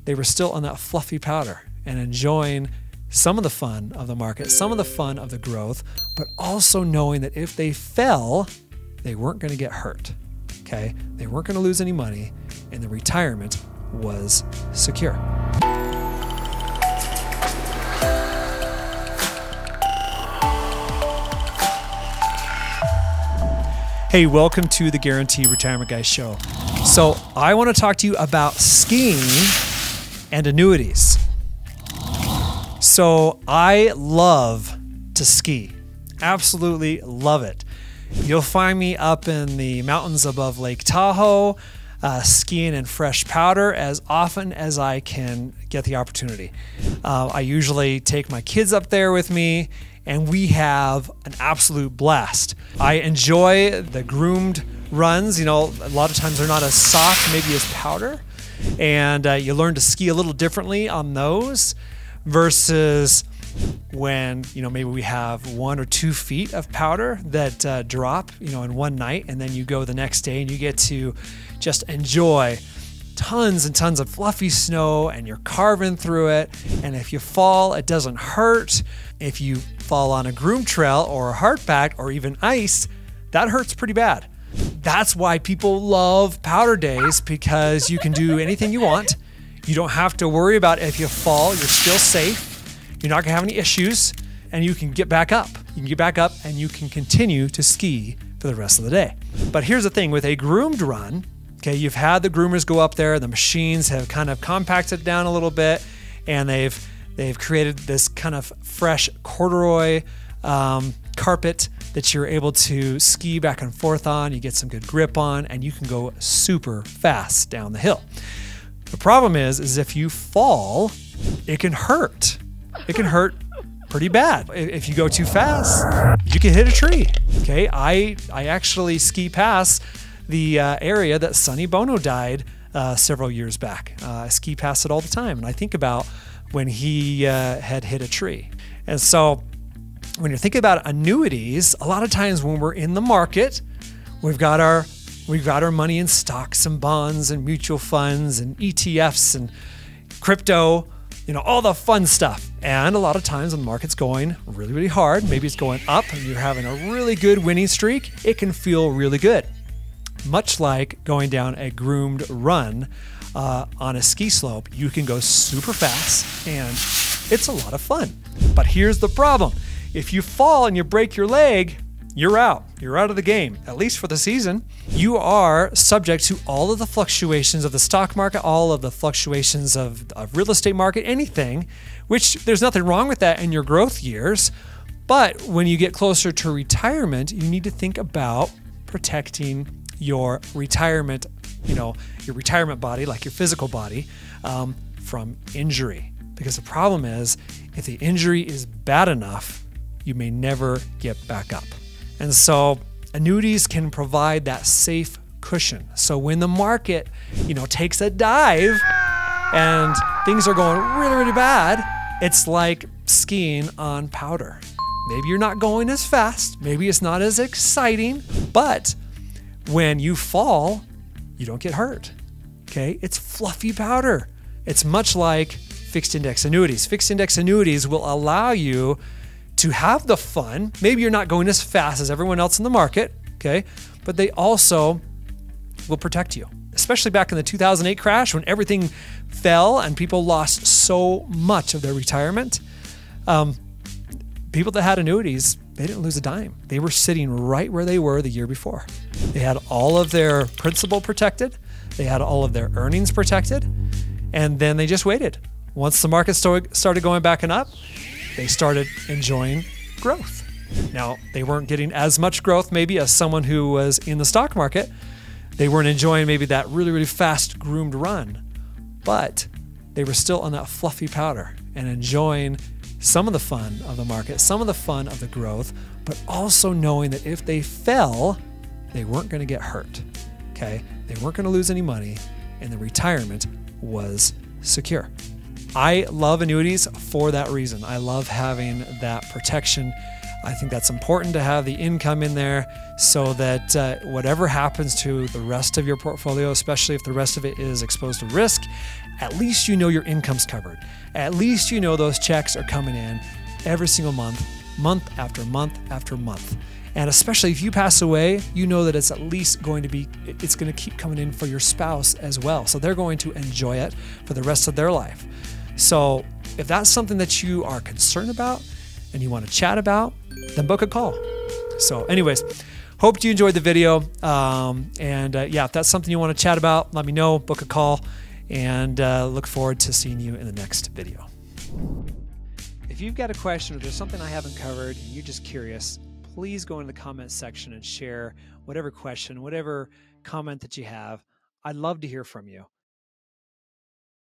they were still on that fluffy powder and enjoying some of the fun of the market, some of the fun of the growth, but also knowing that if they fell, they weren't going to get hurt. Okay? They weren't going to lose any money, and the retirement was secure. Hey, welcome to the Guaranteed Retirement Guys show. So I want to talk to you about skiing and annuities. So I love to ski. Absolutely love it. You'll find me up in the mountains above Lake Tahoe, skiing in fresh powder as often as I can get the opportunity. I usually take my kids up there with me, and we have an absolute blast. I enjoy the groomed runs. You know, a lot of times they're not as soft, maybe as powder, and you learn to ski a little differently on those versus when, you know, maybe we have 1 or 2 feet of powder that drop, you know, in one night, and then you go the next day and you get to just enjoy tons and tons of fluffy snow, and you're carving through it. And if you fall, it doesn't hurt. If you fall on a groomed trail or a hardback or even ice, that hurts pretty bad. That's why people love powder days, because you can do anything you want. You don't have to worry about if you fall, you're still safe. You're not gonna have any issues, and you can get back up. You can get back up and you can continue to ski for the rest of the day. But here's the thing with a groomed run, okay, you've had the groomers go up there, the machines have kind of compacted down a little bit, and they've created this kind of fresh corduroy carpet that you're able to ski back and forth on. You get some good grip on, and you can go super fast down the hill. The problem is if you fall, it can hurt. It can hurt pretty bad. If you go too fast, you can hit a tree. Okay, I actually ski past the area that Sonny Bono died several years back. I ski past it all the time, and I think about when he had hit a tree. And so when you're thinking about annuities, a lot of times when we're in the market, we've got our money in stocks and bonds and mutual funds and ETFs and crypto, you know, all the fun stuff. And a lot of times when the market's going really, really hard, maybe it's going up and you're having a really good winning streak, it can feel really good. Much like going down a groomed run on a ski slope, you can go super fast and it's a lot of fun. But here's the problem. If you fall and you break your leg, you're out. You're out of the game, at least for the season. You are subject to all of the fluctuations of the stock market, all of the fluctuations of real estate market, anything, which there's nothing wrong with that in your growth years. But when you get closer to retirement, you need to think about protecting your retirement, you know, your retirement body, like your physical body, from injury. Because the problem is, if the injury is bad enough, you may never get back up. And so annuities can provide that safe cushion. So when the market, you know, takes a dive and things are going really, really bad, it's like skiing on powder. Maybe you're not going as fast, maybe it's not as exciting, but when you fall, you don't get hurt. Okay? It's fluffy powder. It's much like fixed index annuities. Fixed index annuities will allow you to have the fun. Maybe you're not going as fast as everyone else in the market, okay? But they also will protect you. Especially back in the 2008 crash when everything fell and people lost so much of their retirement. People that had annuities, they didn't lose a dime. They were sitting right where they were the year before. They had all of their principal protected. They had all of their earnings protected. And then they just waited. Once the market started going back and up, they started enjoying growth. Now, they weren't getting as much growth maybe as someone who was in the stock market. They weren't enjoying maybe that really, really fast groomed run, but they were still on that fluffy powder and enjoying some of the fun of the market, some of the fun of the growth, but also knowing that if they fell, they weren't going to get hurt, okay? They weren't going to lose any money, and the retirement was secure. I love annuities for that reason. I love having that protection I think that's important to have the income in there so that whatever happens to the rest of your portfolio, especially if the rest of it is exposed to risk, at least you know your income's covered. At least you know those checks are coming in every single month, month after month after month. And especially if you pass away, you know that it's at least going to keep coming in for your spouse as well. So they're going to enjoy it for the rest of their life. So if that's something that you are concerned about and you want to chat about, then book a call. So anyways, hope you enjoyed the video. Yeah, if that's something you want to chat about, let me know, book a call, and look forward to seeing you in the next video. If you've got a question or there's something I haven't covered and you're just curious, please go into the comments section and share whatever question, whatever comment that you have. I'd love to hear from you.